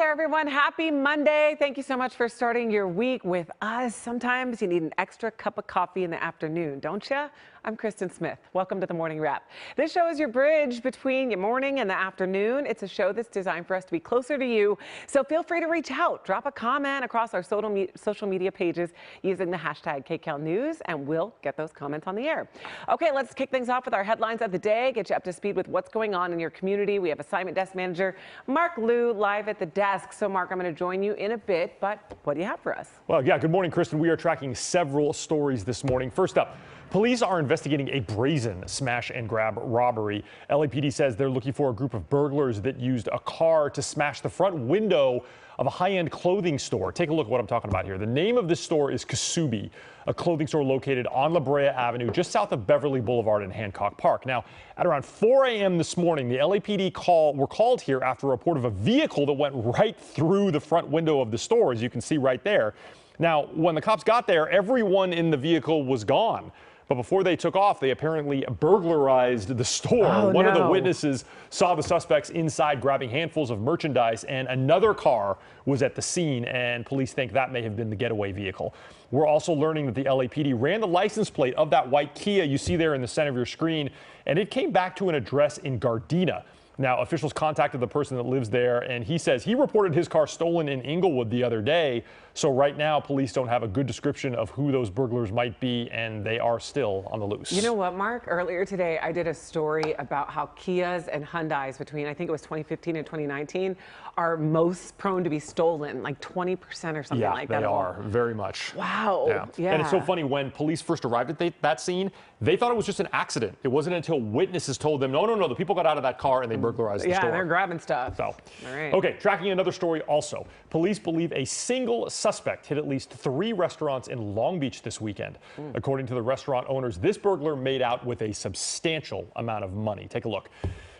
there, everyone. Happy Monday. Thank you so much for starting your week with us. Sometimes you need an extra cup of coffee in the afternoon, don't you? I'm Kristen Smith. Welcome to the Morning Wrap. This show is your bridge between your morning and the afternoon. It's a show that's designed for us to be closer to you. So feel free to reach out. Drop a comment across our social media pages using the hashtag KCalNews, and we'll get those comments on the air. Okay, let's kick things off with our headlines of the day. Get you up to speed with what's going on in your community. We have assignment desk manager Mark Liu live at the desk. So, Mark, I'm going to join you in a bit, but what do you have for us? Well, yeah, good morning, Kristen. We are tracking several stories this morning. First up, police are investigating a brazen smash and grab robbery. LAPD says they're looking for a group of burglars that used a car to smash the front window of a high-end clothing store. Take a look at what I'm talking about here. The name of this store is Kasubi, a clothing store located on La Brea Avenue, just south of Beverly Boulevard and Hancock Park. Now, at around 4 a.m. this morning, the LAPD were called here after a report of a vehicle that went right through the front window of the store, as you can see right there. Now, when the cops got there, everyone in the vehicle was gone. But before they took off, they apparently burglarized the store. One of the witnesses saw the suspects inside grabbing handfuls of merchandise, and another car was at the scene, and police think that may have been the getaway vehicle. We're also learning that the LAPD ran the license plate of that white Kia you see there in the center of your screen, and it came back to an address in Gardena. Now, officials contacted the person that lives there, and he says he reported his car stolen in Inglewood the other day. So right now, police don't have a good description of who those burglars might be, and they are still on the loose. You know what, Mark? Earlier today, I did a story about how Kias and Hyundais between, I think it was 2015 and 2019, are most prone to be stolen, like 20% or something like that. Yeah, they are, very much. Wow. Yeah. And it's so funny, when police first arrived at that scene, they thought it was just an accident. It wasn't until witnesses told them, no, the people got out of that car and they burglarized the store. Yeah, they're grabbing stuff. So, all right. Okay, tracking another story also. Police believe a single suspect hit at least 3 restaurants in Long Beach this weekend. According to the restaurant owners, this burglar made out with a substantial amount of money. Take a look.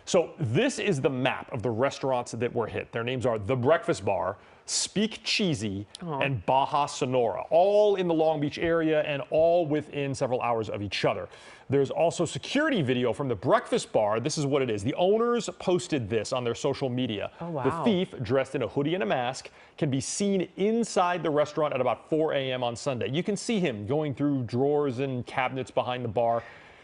So this is the map of the restaurants that were hit. Their names are The Breakfast Bar, Speak Cheesy, and Baja Sonora, all in the Long Beach area and all within several hours of each other. There's also security video from The Breakfast Bar. This is what it is. The owners posted this on their social media. Oh, wow. The thief, dressed in a hoodie and a mask, can be seen inside the restaurant at about 4 a.m. on Sunday. You can see him going through drawers and cabinets behind the bar.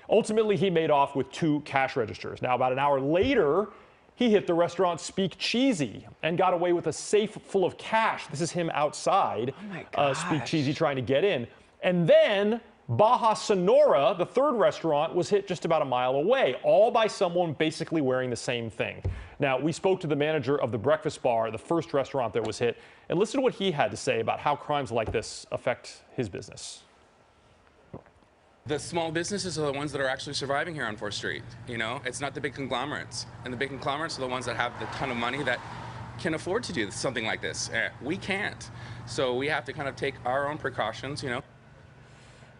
Ultimately, he made off with 2 cash registers. Now, about an hour later, he hit the restaurant Speak Cheesy and got away with a safe full of cash. This is him outside Speak Cheesy trying to get in. And then Baja Sonora, the 3rd restaurant, was hit just about a mile away, all by someone basically wearing the same thing. Now, we spoke to the manager of The Breakfast Bar, the first restaurant that was hit, and listen to what he had to say about how crimes like this affect his business. The small businesses are the ones that are actually surviving here on 4th Street. You know, it's not the big conglomerates. And the big conglomerates are the ones that have the ton of money that can afford to do something like this. We can't. So we have to kind of take our own precautions, you know.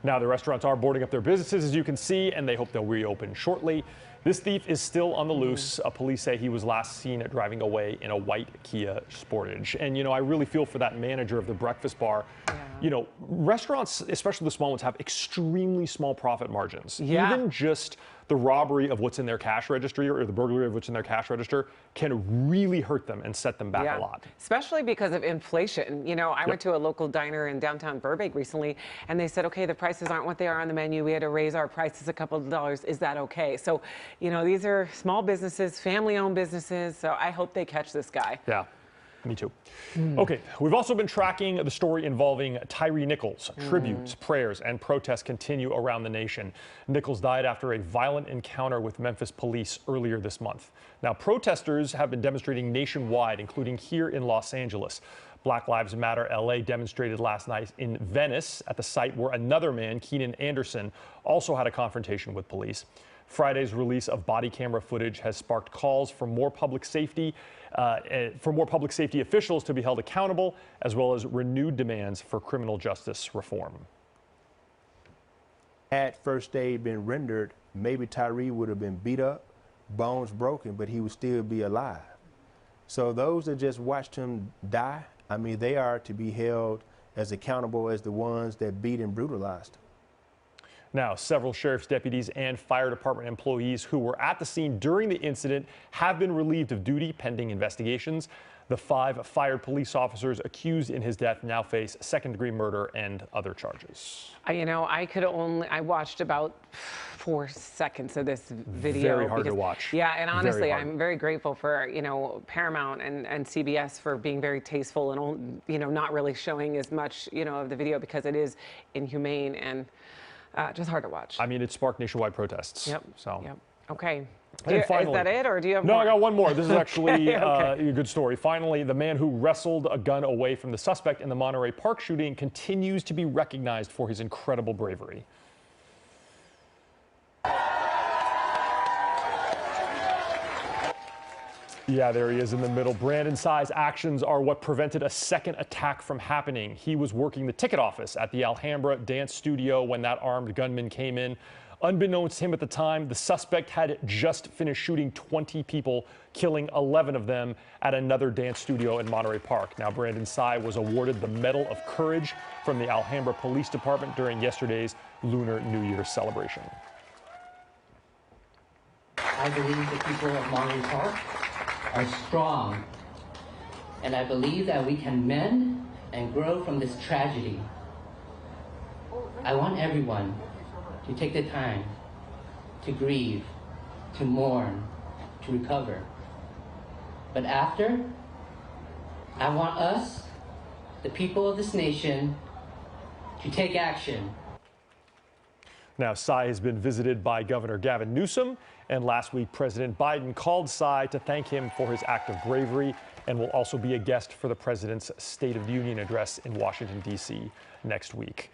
Now, the restaurants are boarding up their businesses, as you can see, and they hope they'll reopen shortly. This thief is still on the loose. Police say he was last seen driving away in a white Kia Sportage. And, you know, I really feel for that manager of The Breakfast Bar. Yeah. You know, restaurants, especially the small ones, have extremely small profit margins. Yeah. Even just the robbery of what's in their cash registry or the burglary of what's in their cash register can really hurt them and set them back a lot. Especially because of inflation. You know, I went to a local diner in downtown Burbank recently, and they said, okay, the prices aren't what they are on the menu. We had to raise our prices a couple of dollars. Is that okay? So, you know, these are small businesses, family-owned businesses. So I hope they catch this guy. Yeah. Me too. Okay, we've also been tracking the story involving Tyree Nichols. Tributes, prayers, and protests continue around the nation. Nichols died after a violent encounter with Memphis police earlier this month. Now, protesters have been demonstrating nationwide, including here in Los Angeles. Black Lives Matter LA demonstrated last night in Venice at the site where another man, Keenan Anderson, also had a confrontation with police. Friday's release of body camera footage has sparked calls for more public safety officials to be held accountable, as well as renewed demands for criminal justice reform. Had first aid been rendered, maybe Tyree would have been beat up, bones broken, but he would still be alive. So those that just watched him die, I mean, they are to be held as accountable as the ones that beat and brutalized him. Now, several sheriff's deputies and fire department employees who were at the scene during the incident have been relieved of duty pending investigations. The 5 fired police officers accused in his death now face second-degree murder and other charges. You know, I watched about 4 seconds of this video. Very hard to watch. Yeah, and honestly, hard. I'm very grateful for, you know, Paramount and CBS for being very tasteful and, you know, not really showing as much, you know, of the video because it is inhumane and just hard to watch. I mean, it sparked nationwide protests. Yep. So. Yep. Okay. And Is finally, that it, or do you have No, more? I got one more. This is actually Okay. a good story. Finally, the man who wrestled a gun away from the suspect in the Monterey Park shooting continues to be recognized for his incredible bravery. Yeah, there he is in the middle. Brandon Tsai's actions are what prevented a second attack from happening. He was working the ticket office at the Alhambra dance studio when that armed gunman came in. Unbeknownst to him at the time, the suspect had just finished shooting 20 people, killing 11 of them at another dance studio in Monterey Park. Now, Brandon Tsai was awarded the Medal of Courage from the Alhambra Police Department during yesterday's Lunar New Year celebration. I believe the people of Monterey Park are strong, and I believe that we can mend and grow from this tragedy. I want everyone to take the time to grieve, to mourn, to recover. But after, I want us, the people of this nation, to take action. Now, Tsai has been visited by Governor Gavin Newsom, and last week President Biden called Tsai to thank him for his act of bravery and will also be a guest for the president's State of the Union address in Washington, D.C. next week.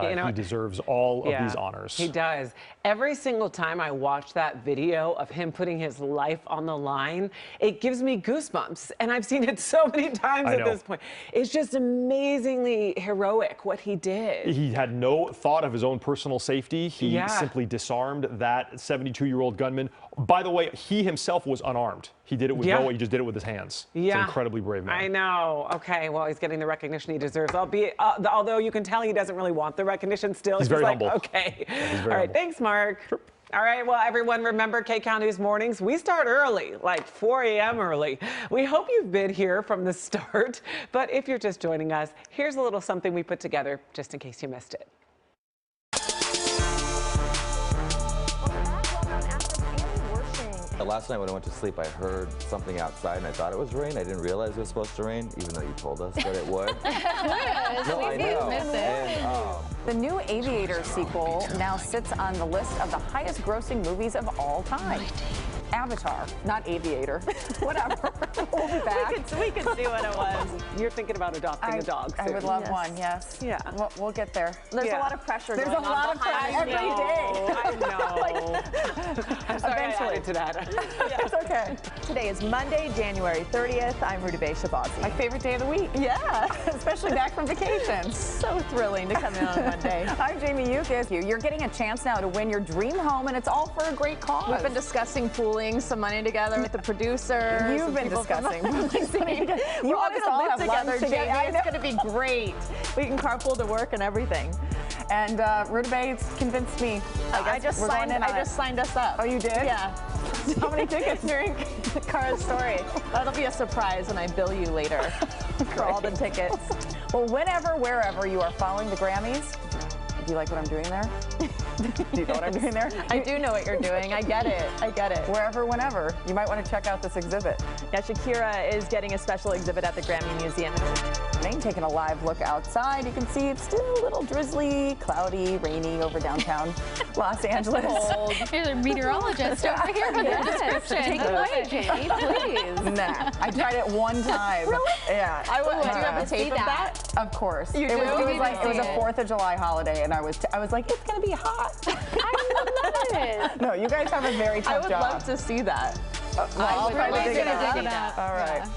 You know, he deserves all of these honors. He does. Every single time I watch that video of him putting his life on the line, it gives me goosebumps. And I've seen it so many times at this point. It's just amazingly heroic what he did. He had no thought of his own personal safety. He simply disarmed that 72-year-old gunman. By the way, he himself was unarmed. He did it with he just did it with his hands. It's an incredibly brave man. I know. Okay, well, he's getting the recognition he deserves. Although you can tell he doesn't really want the recognition still. He's very like, humble. Okay. Yeah, all right, humble. thanks, Mark. Sure. All right, well, everyone, remember KCAL News Mornings? We start early, like 4 a.m. early. We hope you've been here from the start. But if you're just joining us, here's a little something we put together just in case you missed it. Last night when I went to sleep, I heard something outside and I thought it was rain. I didn't realize it was supposed to rain, even though you told us that it would. No, I know. And, the new Aviator sequel now sits on the list of the highest grossing movies of all time. Avatar, not Aviator. Whatever. We'll be back. We could see what it was. You're thinking about adopting a dog soon. I would love one, yes. Yeah. We'll get there. There's a lot of pressure There's going on. a lot of pressure every day. I know. I'm sorry I added to that. It's okay. Today is Monday, January 30th. I'm Rudabeh Shabazi. My favorite day of the week. Yeah. Especially back from vacation. So thrilling to come in on Monday. I'm Jamie Yukis. You're getting a chance now to win your dream home, and it's all for a great cause. We've been discussing pooling some money together with the producer. You've been discussing. We're all going to live together, Jamie. It's going to be great. We can carpool to work and everything. And Rudabeh's convinced me. I just signed us up. Oh, you did? Yeah. How many tickets? During Kara's story. That'll be a surprise when I bill you later for all the tickets. Well, whenever, wherever you are following the Grammys, do you like what I'm doing there? Do you know what I'm doing there? I do know what you're doing. I get it. I get it. Wherever, whenever. You might want to check out this exhibit. Yeah, Shakira is getting a special exhibit at the Grammy Museum. Taking a live look outside, you can see it's still a little drizzly, cloudy, rainy over downtown Los Angeles. Cold. There's a meteorologist over here for the description. Take it away, Jamie, please. Nah, I tried it one time. Really? Yeah. Do you have a tape of that? Of course. You it do? was a 4th of July holiday, and I was like, it's gonna be hot. I love it. No, you guys have a very tough job. I would love to see that. I'll try to dig it out. All right.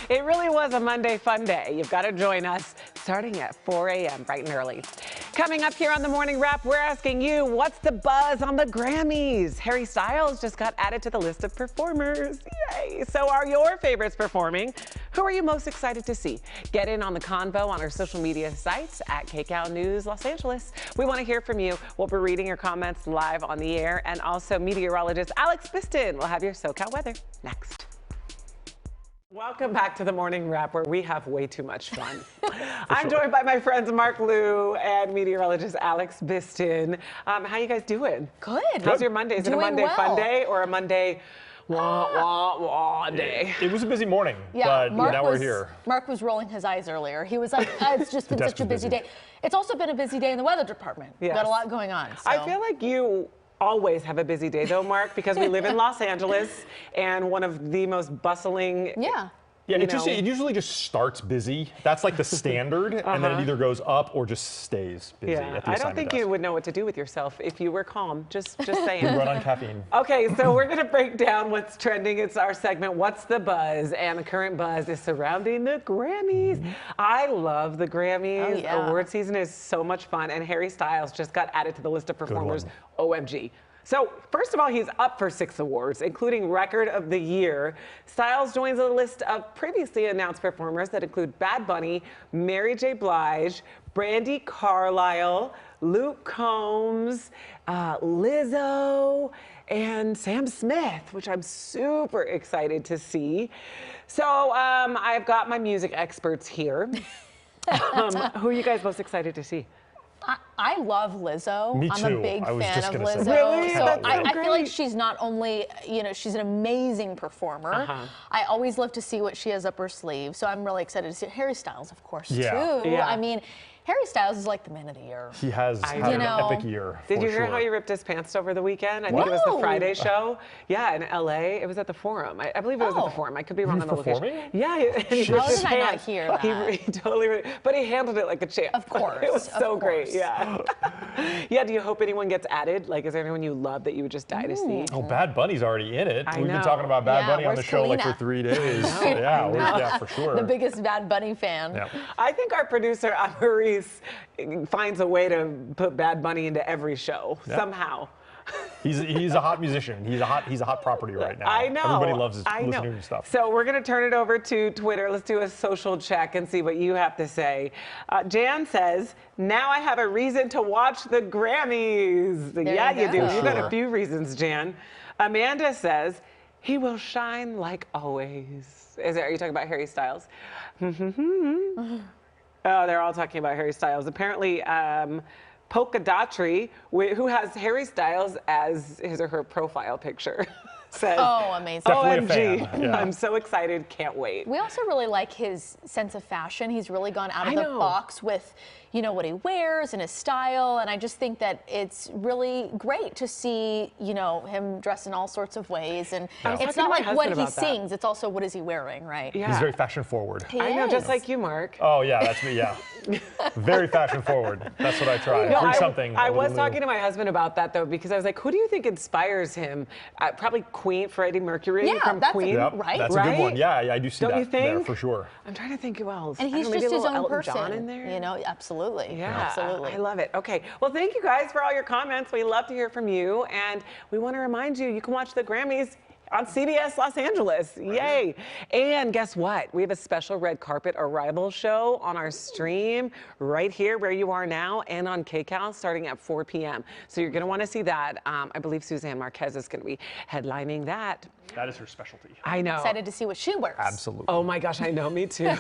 It really was a Monday fun day. You've got to join us starting at 4 a.m. bright and early. Coming up here on the Morning Wrap, we're asking you, what's the buzz on the Grammys? Harry Styles just got added to the list of performers. Yay! So are your favorites performing? Who are you most excited to see? Get in on the convo on our social media sites at KCAL News Los Angeles. We want to hear from you. We'll be reading your comments live on the air, and also meteorologist Alex Piston will have your SoCal weather next. Welcome back to the Morning Wrap, where we have way too much fun. I'm joined by my friends Mark Liu and meteorologist Alex Biston. How you guys doing? Good. How's your Monday? Is it a Monday fun day or a Monday day? It was a busy morning, but now we're here. Mark was rolling his eyes earlier. He was like, it's just been such a busy day. It's also been a busy day in the weather department. Yes. Got a lot going on. So. I feel like you always have a busy day though, Mark, because we live in Los Angeles and one of the most bustling. Yeah. Yeah, it usually just starts busy. That's like the standard, and then it either goes up or just stays busy. Yeah, at the I don't think you would know what to do with yourself if you were calm. Just saying. You run on caffeine. Okay, so we're going to break down what's trending. It's our segment, What's the Buzz? And the current buzz is surrounding the Grammys. I love the Grammys. Oh, yeah. Award season is so much fun, and Harry Styles just got added to the list of performers. OMG. So, first of all, he's up for 6 awards, including Record of the Year. Styles joins a list of previously announced performers that include Bad Bunny, Mary J. Blige, Brandi Carlile, Luke Combs, Lizzo, and Sam Smith, which I'm super excited to see. So, I've got my music experts here. Who are you guys most excited to see? I love Lizzo. Me too. I'm a big fan of Lizzo. Really? So I feel like she's not only, she's an amazing performer. I always love to see what she has up her sleeve. So I'm really excited to see Harry Styles, of course, too. Yeah. I mean, Harry Styles is like the man of the year. He has had an epic year. Did you hear how he ripped his pants over the weekend? I think it was the Friday show. Yeah, in LA. It was at the Forum. I believe it was at the Forum. I could be wrong on the location. Yeah, he ripped his How did I not pants. hear that? He totally, but he handled it like a champ. Of course. It was so of great. course. Yeah. Yeah. Do you hope anyone gets added? Like, is there anyone you love that you would just die to see? Oh, Bad Bunny's already in it. I We've been know. talking about Bad Yeah, Bunny on the where's show like for Kalina? 3 days. Yeah, for sure. The biggest Bad Bunny fan. Yeah. I think our producer, Maurice, finds a way to put Bad Bunny into every show somehow. He's a hot musician. He's a hot property right now. I know. Everybody loves listening to know. his stuff. So we're going to turn it over to Twitter. Let's do a social check and see what you have to say. Jan says, now I have a reason to watch the Grammys. Yeah, you do. You got a few reasons, Jan. Amanda says, he will shine like always. Are you talking about Harry Styles? Oh, they're all talking about Harry Styles. Apparently, Polka Dotry, who has Harry Styles as his or her profile picture, says, Oh, amazing. OMG, Yeah. I'm so excited, can't wait. We also really like his sense of fashion. He's really gone out of the box with, what he wears and his style. And I just think that it's really great to see, him dress in all sorts of ways. And it's not like what he sings, it's also what is he wearing, right? Yeah. He's very fashion forward. I know, just like you, Mark. Oh, yeah, that's me, yeah. Very fashion forward. That's what I try. No, Bring something. I was talking to my husband about that, though, because I was like, who do you think inspires him? Probably Freddie Mercury from Queen. Right? That's a good one. Yeah, I do see Don't that you think? there for sure. I'm trying to think who else. And he's maybe just a his little own Elton person. John in there. Absolutely. Yeah, absolutely. I love it. Okay, well, thank you guys for all your comments. We love to hear from you, and we want to remind you, you can watch the Grammys on CBS Los Angeles. Yay. And guess what? We have a special red carpet arrival show on our stream right here where you are now and on KCAL starting at 4 p.m. So you're going to want to see that. I believe Suzanne Marquez is going to be headlining that. That is her specialty. I know. Excited to see what she wears. Absolutely. Oh my gosh, I know, me too.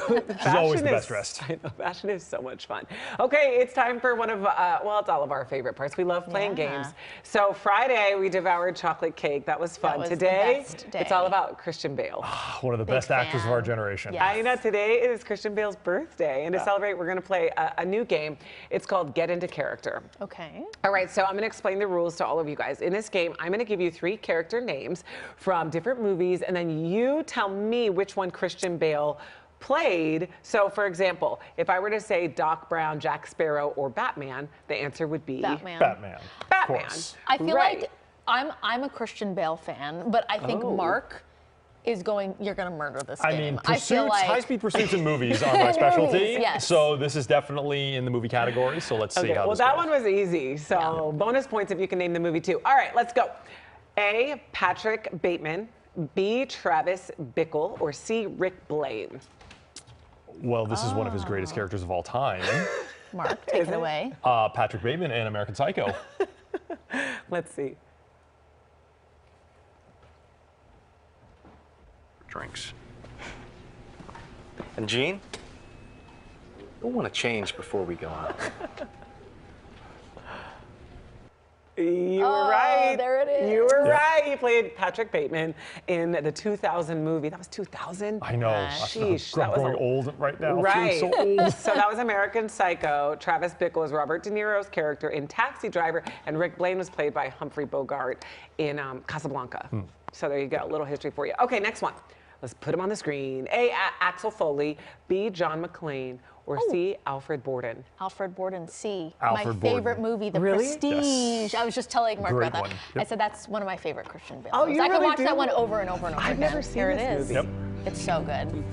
She's always the best dressed. I know, fashion is so much fun. Okay, it's time for one of, it's all of our favorite parts. We love playing games. So Friday, we devoured chocolate cake. That was fun. That was Today, the best day. it's all about Christian Bale. One of the best actors of our generation. Yes. I know, today is Christian Bale's birthday. And to celebrate, we're going to play a new game. It's called Get Into Character. Okay. All right, so I'm going to explain the rules to all of you guys. In this game, I'm going to give you 3 character names from different movies, and then you tell me which one Christian Bale played. So, for example, if I were to say Doc Brown, Jack Sparrow, or Batman, the answer would be Batman. Batman. Batman. Of course. I feel like I'm a Christian Bale fan, but I think Mark is you're going to murder this game. I mean, high-speed pursuits in movies are my specialty. Yes. So this is definitely in the movie category. So let's see how well, this that goes. one was easy. So bonus points if you can name the movie too. All right, let's go. A, Patrick Bateman. B, Travis Bickle. Or C, Rick Blaine. Well, this is one of his greatest characters of all time. Mark, take it away. Patrick Bateman in American Psycho. Let's see. Drinks. And Gene, we'll want to change before we go on. You were right. There it is. You were right. He played Patrick Bateman in the 2000 movie. That was 2000? I know. Sheesh. I'm growing old right now. Right. So old. So that was American Psycho. Travis Bickle was Robert De Niro's character in Taxi Driver, and Rick Blaine was played by Humphrey Bogart in Casablanca. So there you go. A little history for you. Okay, next one. Let's put him on the screen. A. Axel Foley. B. John McClane. Or C. Alfred Borden. Alfred Borden, C. Alfred my favorite Borden. movie, The Really? Prestige. Yes. I was just telling Mark Great about that. one. Yep. I said that's one of my favorite Christian Bale Oh, movies. you I really can watch do? that one over and over and over I've again. never seen Here this it is. movie. Yep. It's so good.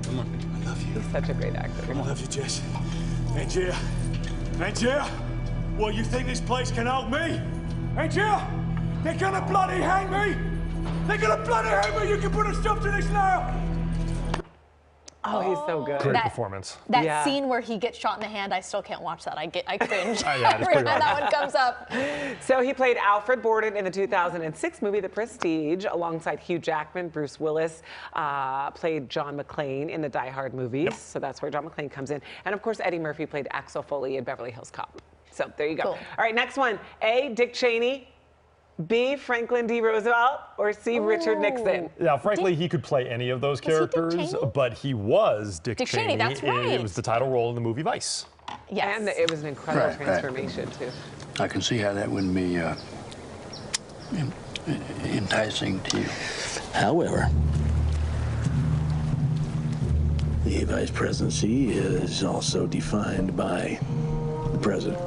Come on, I love you. He's such a great actor. I love you, Jess. Angier, Angier, well, you think this place can hold me? Angier, they're gonna bloody hang me. They're gonna bloody hang me. You can put a stop to this now. Oh, he's so good. Great That- performance. That scene where he gets shot in the hand, I still can't watch that. I cringe Yeah, it's every pretty time rough. that one comes up. So he played Alfred Borden in the 2006 movie The Prestige alongside Hugh Jackman. Bruce Willis played John McClane in the Die Hard movies. So that's where John McClane comes in. And of course, Eddie Murphy played Axel Foley in Beverly Hills Cop. So there you go. Cool. All right, next one. A. Dick Cheney. B. Franklin D. Roosevelt. Or C. Richard Nixon. Now, frankly, he could play any of those Was he Dick characters, Cheney? but he was Dick Cheney, that's It right. was the title role in the movie Vice. Yes. And it was an incredible Right, right. transformation, too. I can see how that wouldn't be enticing to you. However, the vice presidency is also defined by the president.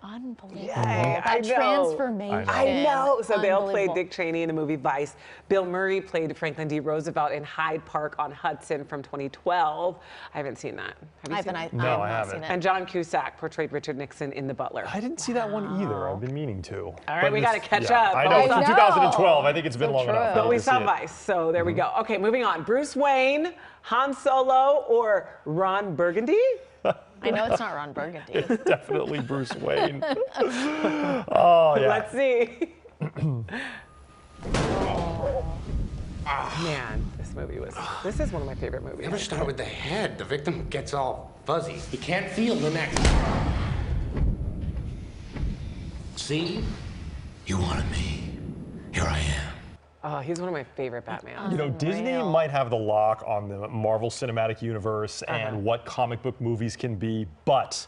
Unbelievable. Yay, That I know. transformation. I know. So Bale played Unbelievable. Dick Cheney in the movie Vice. Bill Murray played Franklin D. Roosevelt in Hyde Park on Hudson from 2012. I haven't seen that. Have you seen it? No, I not haven't. seen it. And John Cusack portrayed Richard Nixon in The Butler. I didn't see that one either. I've been meaning to. All right, we got to catch up. I But know we it's saw- from 2012. I think it's been So long enough. true. But we to see saw it. Vice, so there we go. Okay, moving on. Bruce Wayne, Han Solo, or Ron Burgundy? I know it's not Ron Burgundy. Definitely Bruce Wayne. Oh, yeah. Let's see. Man, this is one of my favorite movies. Never start with the head. The victim gets all fuzzy. He can't feel the neck. See? You wanted me. Here I am. Oh, he's one of my favorite Batman. You know, Disney might have the lock on the Marvel Cinematic Universe and what comic book movies can be, but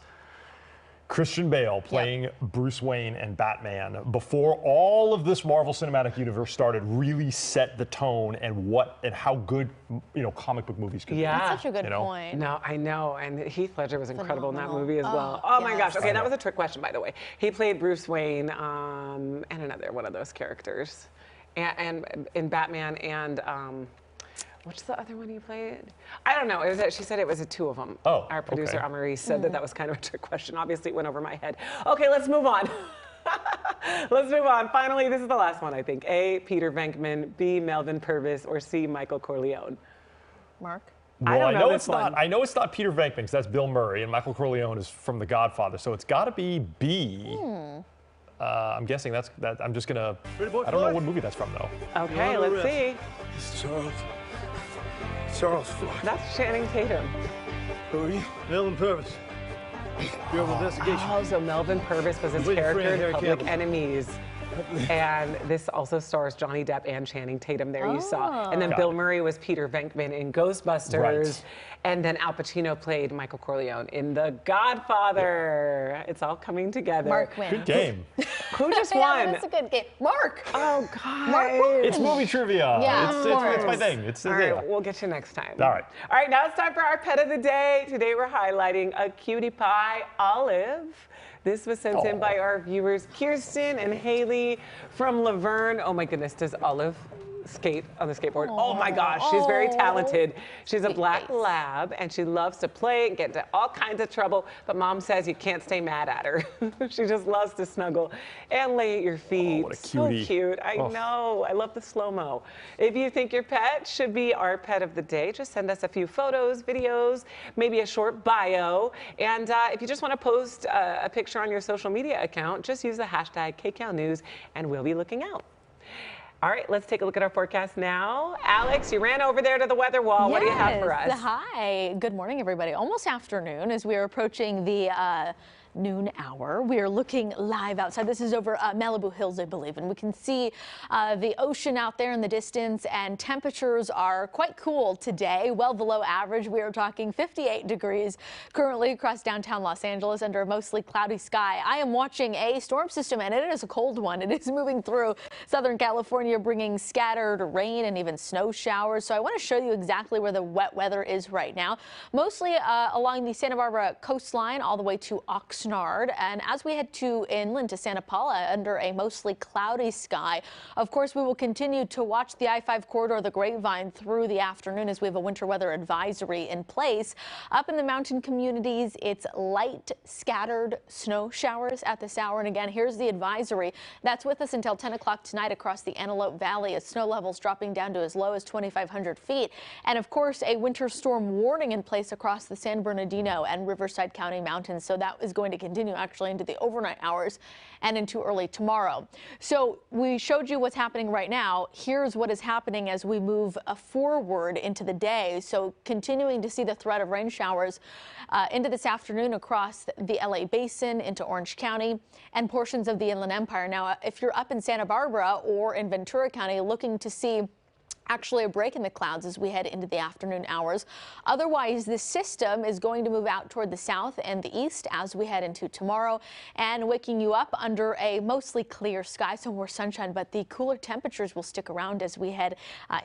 Christian Bale playing Bruce Wayne and Batman before all of this Marvel Cinematic Universe started really set the tone and how good, comic book movies could be. That's such a good You know? point. No, I know. And Heath Ledger was incredible in that Phenomenal. movie as well. Oh, Oh my gosh. yes. Okay, that was a trick question, by the way. He played Bruce Wayne and another one of those characters. And in Batman and what's the other one he played? I don't know. She said it was two of them. Oh, Our producer, okay. Amarie, said that was kind of a trick question. Obviously, it went over my head. Okay, let's move on. Let's move on. Finally, this is the last one, I think. A, Peter Venkman, B, Melvin Purvis, or C, Michael Corleone. Mark? Well, I don't know it's this one. not. I know it's not Peter Venkman because that's Bill Murray, and Michael Corleone is from The Godfather, so it's got to be B. I'm guessing that. I'm just gonna. I don't know what movie that's from though. Okay, let's see. Charles Floyd. That's Channing Tatum. Who are you? Melvin Purvis. Bureau of Investigation. Oh, so Melvin Purvis was his Wait, character friend, in Harry Public Cavill. Enemies. And this also stars Johnny Depp and Channing Tatum. There you saw. And then Got Bill it. Murray was Peter Venkman in Ghostbusters. Right. And then Al Pacino played Michael Corleone in The Godfather. It's all coming together. Mark wins. Good game. Who just Yeah, won? that's a good game. Mark! Oh, God. Mark won. It's movie trivia. Yeah, it's of my course. thing. It's All yeah. right, we'll get you next time. All right. All right, now it's time for our pet of the day. Today we're highlighting a cutie pie, Olive. This was sent in by our viewers, Kirsten and Haley from Laverne. Oh my goodness, does Olive skate on the skateboard? Oh my gosh, she's very talented. She's a black lab and she loves to play and get into all kinds of trouble, but mom says you can't stay mad at her. She just loves to snuggle and lay at your feet. what a So cutie. cute. I know. I love the slow-mo. If you think your pet should be our pet of the day, just send us a few photos, videos, maybe a short bio. And if you just want to post a picture on your social media account, just use the hashtag KCalNews and we'll be looking out. All right, let's take a look at our forecast now. Alex, you ran over there to the weather wall. What do you have for us? Hi. Good morning, everybody. Almost afternoon as we are approaching the noon hour. We are looking live outside. This is over Malibu Hills, I believe, and we can see the ocean out there in the distance, and temperatures are quite cool today, well below average. We are talking 58 degrees currently across downtown Los Angeles under a mostly cloudy sky. I am watching a storm system, and it is a cold one. It is moving through Southern California, bringing scattered rain and even snow showers. So I want to show you exactly where the wet weather is right now, mostly along the Santa Barbara coastline all the way to Oxnard. And as we head to inland to Santa Paula under a mostly cloudy sky, of course, we will continue to watch the I-5 corridor, the Grapevine, through the afternoon as we have a winter weather advisory in place. Up in the mountain communities, it's light scattered snow showers at this hour. And again, here's the advisory that's with us until 10 o'clock tonight across the Antelope Valley, as snow levels dropping down to as low as 2,500 feet. And of course, a winter storm warning in place across the San Bernardino and Riverside County mountains. So that is going to continue actually into the overnight hours and into early tomorrow. So we showed you what's happening right now. Here's what is happening as we move forward into the day. So continuing to see the threat of rain showers into this afternoon across the LA Basin, into Orange County and portions of the Inland Empire. Now, if you're up in Santa Barbara or in Ventura County looking to see actually a break in the clouds as we head into the afternoon hours. Otherwise, this system is going to move out toward the south and the east as we head into tomorrow, and waking you up under a mostly clear sky, so more sunshine, but the cooler temperatures will stick around as we head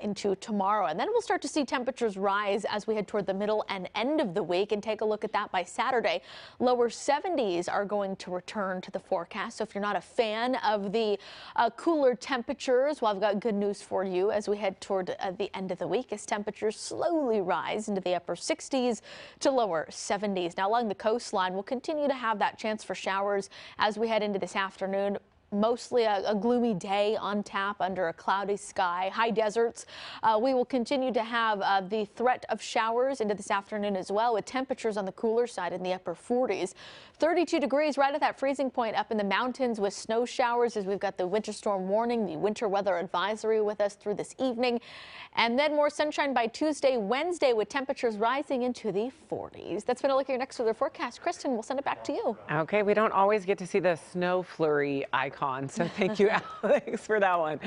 into tomorrow. And then we'll start to see temperatures rise as we head toward the middle and end of the week, and take a look at that by Saturday. Lower 70s are going to return to the forecast. So if you're not a fan of the cooler temperatures, well, I've got good news for you as we head toward the end of the week, as temperatures slowly rise into the upper 60s to lower 70s. Now, along the coastline, we'll continue to have that chance for showers as we head into this afternoon. Mostly a gloomy day on tap under a cloudy sky. High deserts, we will continue to have the threat of showers into this afternoon as well, with temperatures on the cooler side in the upper 40s. 32 degrees right at that freezing point up in the mountains, with snow showers as we've got the winter storm warning, the winter weather advisory with us through this evening. And then more sunshine by Tuesday, Wednesday, with temperatures rising into the 40s. That's been a look at your next weather forecast. Kristen, we'll send it back to you. Okay, we don't always get to see the snow flurry icon, so thank you, Alex, for that one.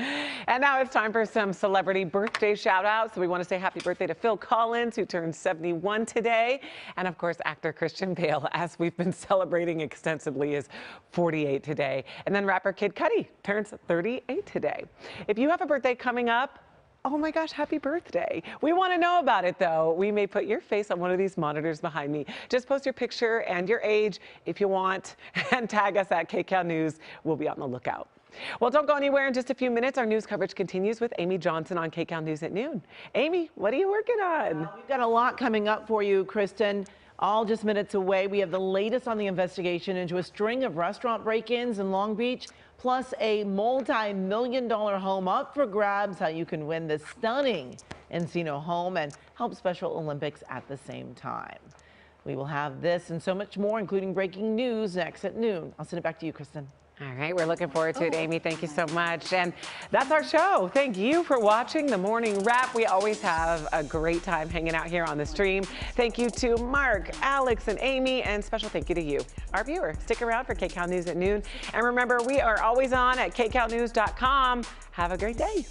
And now it's time for some celebrity birthday shout outs. So we want to say happy birthday to Phil Collins, who turned 71 today. And of course, actor Christian Bale, as we've been celebrating extensively, is 48 today. And then rapper Kid Cudi turns 38 today. If you have a birthday coming up, oh my gosh, happy birthday. We want to know about it, though. We may put your face on one of these monitors behind me. Just post your picture and your age if you want, and tag us at KCAL News. We'll be on the lookout. Well, don't go anywhere. In just a few minutes, our news coverage continues with Amy Johnson on KCAL News at noon. Amy, what are you working on? We've got a lot coming up for you, Kristen. All just minutes away, we have the latest on the investigation into a string of restaurant break-ins in Long Beach, plus a multi-million-dollar home up for grabs, how you can win this stunning Encino home and help Special Olympics at the same time. We will have this and so much more, including breaking news, next at noon. I'll send it back to you, Kristen. All right, we're looking forward to it, Amy. Thank you so much. And that's our show. Thank you for watching the Morning Wrap. We always have a great time hanging out here on the stream. Thank you to Mark, Alex, and Amy, and special thank you to you, our viewer. Stick around for KCAL News at noon. And remember, we are always on at kcalnews.com. Have a great day.